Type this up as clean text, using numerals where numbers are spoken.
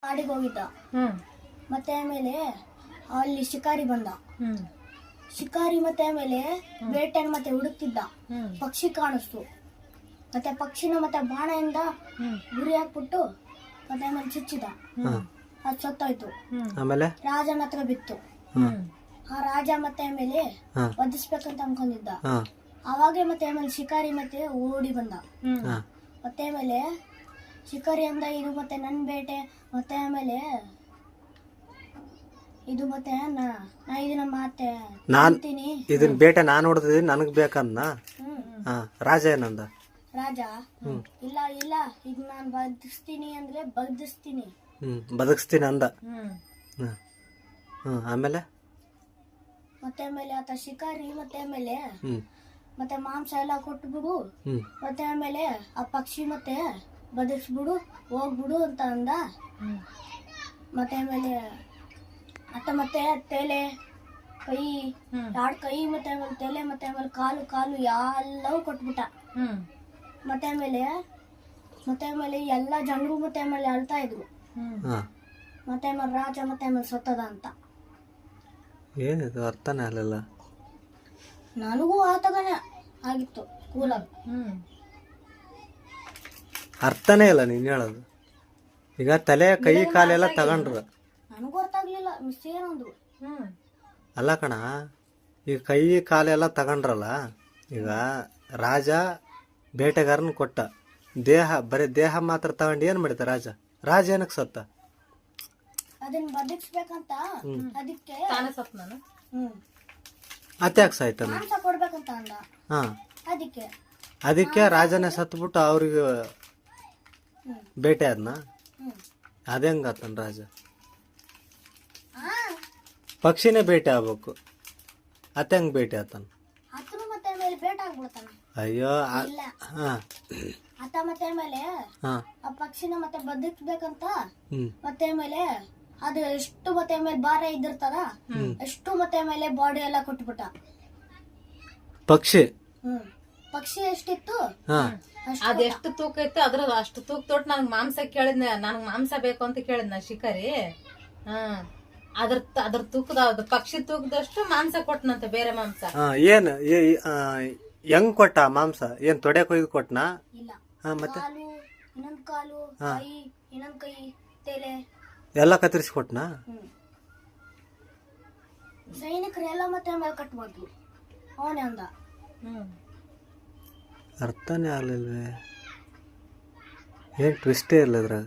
ಕಾಡಿಗೆ ಹೋಗಿದ್ದ. ಮತ್ತೆ ಆಮೇಲೆ ಅಲ್ಲಿ ಶಿಕಾರಿ ಬಂದ. ಶಿಕಾರಿ ಮತ್ತೆ ಆಮೇಲೆ ಬೇಟೆನ ಮತ್ತೆ ಹುಡುಕ್ತಿದ್ದ. ಪಕ್ಷಿ ಕಾಣಿಸ್ತು. ಮತ್ತೆ ಪಕ್ಷಿನ ಮತ್ತೆ ಬಾಣದಿಂದ ಗುರಿ ಹಾಕ್ಬಿಟ್ಟು ಮತ್ತೆ ಆಮೇಲೆ ಚುಚ್ಚಿದ. ಅದು ಸತ್ತೋಯ್ತು. ಆಮೇಲೆ ರಾಜನ ಹತ್ರ ಬಿತ್ತು. ಆ ರಾಜ ಮತ್ತೆ ಆಮೇಲೆ ವಧಿಸ್ಬೇಕಂತ ಅನ್ಕೊಂಡಿದ್ದ. ಅವಾಗೆ ಮತ್ತೆ ಆಮೇಲೆ ಶಿಕಾರಿ ಮತ್ತೆ ಓಡಿ ಬಂದ. ಮತ್ತೆ ಆಮೇಲೆ ಶಿಕಾರಿ ಅಂದ, ಇದು ಮತ್ತೆ ನನ್ ಬೇಟೆ, ಮತ್ತೆ ಆಮೇಲೆ ಇದು ಮತ್ತೆ ನಾ ಇದನ್ನ ಮಾತೆ ಅಂತೀನಿ, ಇದನ್ ಬೇಟೆ ನಾನ್ ಹೊಡೆದಿದ್ದೀನಿ ನನಗ್ ಬೇಕನ್ನ. ರಾಜ ಏನಂದ? ರಾಜ ಇಲ್ಲ ಇಲ್ಲ, ಈಗ ನಾನ್ ಬದುಕಿಸ್ತೀನಿ ಅಂದ್ರೆ ಬದುಕಿಸ್ತೀನಿ, ಬದುಕಿಸ್ತೀನಿ ಅಂದ. ಆಮೇಲೆ ಮತ್ತೆ ಆಮೇಲೆ ಆತ ಶಿಕಾರಿ ಮತ್ತೆ ಆಮೇಲೆ ಮತ್ತೆ ಮಾಂಸ ಎಲ್ಲ ಕೊಟ್ಬಿಡು, ಮತ್ತೆ ಆಮೇಲೆ ಆ ಪಕ್ಷಿ ಮತ್ತೆ ಬದುಕಿಸ್ಬಿಡು, ಹೋಗ್ಬಿಡು ಅಂತ ಅಂದ. ಮತ್ತೆ ಆಮೇಲೆ ಆತ ಮತ್ತೆ ತಲೆ ಕೈ, ಎರಡು ಕೈ ಮತ್ತೆ ಆಮೇಲೆ ತಲೆ ಮತ್ತೆ ಆಮೇಲೆ ಕಾಲು ಕಾಲು ಎಲ್ಲವೂ ಕೊಟ್ಬಿಟ್ಟ. ಮತ್ತೆ ಆಮೇಲೆ ಎಲ್ಲ ಜನರು ಮತ್ತೆ ಆಮೇಲೆ ಅಳ್ತಾ ಇದ್ರು. ಮತ್ತೆ ಆಮೇಲೆ ರಾಜ ಮತ್ತೆ ಆಮೇಲೆ ಸತ್ತದ ಅಂತ. ಏನಿದು ಅರ್ಥನೇ ಆಗಲಿಲ್ಲ ನನಗೂ. ಆತಗನೆ ಆಗಿತ್ತು ಸ್ಕೂಲಾಗ. ಅರ್ಥನೇ ಇಲ್ಲ ನೀನ್ ಹೇಳೋದು. ಈಗ ತಲೆ ಕೈ ಕಾಲೆಲ್ಲ ತಗೊಂಡ್ರು. ನನಗೂ ಅರ್ಥ ಆಗ್ಲಿಲ್ಲ ಮಿಸ್ ಏನಂದ್ರು. ಅಲ್ಲ ಕಣ, ಈಗ ಕೈ ಕಾಲೆಲ್ಲ ತಗೊಂಡ್ರಲ್ಲ, ಈಗ ರಾಜ ಬೇಟೆಗಾರನ್ ಕೊಟ್ಟ, ಬರೀ ದೇಹ ಮಾತ್ರ ತಗೊಂಡು ಏನ್ ಮಾಡಿದ ರಾಜ? ರಾಜ ಏನಕ್ಕೆ ಸತ್ತ? ಅದನ್ನ ಬದುಕಿಸ್ಬೇಕಂತ, ಅದಕ್ಕೆ ಅತ್ಯಾಕ್ ಸಾಯ್ತ ಮಾಂಸ ಕೊಡ್ಬೇಕಂತ ಅಂದ. ಅದಕ್ಕೆ ರಾಜನೇ ಸತ್ಬಿಟ್ಟು ಅವ್ರಿಗೆ ಬೇಟೆ ಆದ್ನ. ಅದೇಂಗ ಆತನ್ ರಾಜ? ಪಕ್ಷಿನೇ ಬೇಟೆ ಆಗ್ಬೇಕು, ಅತ್ಯಂಗ್ ಬೇಟೆ ಆತನ. ಮತ್ತೆ ಆಮೇಲೆ ಬೇಟೆ ಆಗ್ಬಿಡ್ತಾನ. ಅಯ್ಯೋ ಆತ ಮತ್ತೆ ಆಮೇಲೆ ಆ ಪಕ್ಷಿನ ಮತ್ತೆ ಬದುಕ್ಬೇಕಂತ ಮತ್ತೆ ಆಮೇಲೆ ಅದು ಎಷ್ಟು ಮತ್ತೆ ಆಮೇಲೆ ಭಾರ ಇದ್ದಿರ್ತದ ಎಷ್ಟು ಮತ್ತೆ ಆಮೇಲೆ ಬಾಡಿ ಎಲ್ಲ ಕೊಟ್ಬಿಟ್ಟ. ಪಕ್ಷಿ ಎಷ್ಟಿತ್ತು, ಅದೆಷ್ಟು ತೂಕ ಇತ್ತು ಅದ್ರ ಅಷ್ಟು ತೂಕ ತೊಟ್ಟು ನನಗ್ ಮಾಂಸ ಕೇಳಿದ್ನ. ನನಗ್ ಮಾಂಸ ಬೇಕು ಅಂತ ಕೇಳಿದ್ನ ಶಿಕಾರಿ. ಅದ್ರ ತೂಕದ ಪಕ್ಷಿ ತೂಕದಷ್ಟು ಮಾಂಸ ಕೊಟ್ಟನಂತೆ, ಬೇರೆ ಮಾಂಸ. ಏನ್ ಹೆಂಗ್ ಕೊಟ್ಟ ಮಾಂಸ? ಏನ್ ತೊಡೆ ಕೊಯ್ದು ಕೊಟ್ನಾ? ಇಲ್ಲ, ಮತ್ತೆ ಇನ್ನೊಂದ್ ಕಾಲು, ಕೈ, ಇನ್ನೊಂದ್ ಕೈ, ತಲೆ ಎಲ್ಲ ಕತ್ತರಿಸಿ ಕೊಟ್ನಾ? ಸೈನಿಕರು ಎಲ್ಲ ಮತ್ತೆ ಆಮೇಲೆ ಕಟ್ಬಾರ್ದು ಅವನೇ ಅಂದ. ಅರ್ಥನೇ ಆಗ್ಲಿಲ್ವೇ? ಏನ್ ಟ್ವಿಸ್ಟೇ ಇಲ್ಲ ಇದ್ರಾಗ.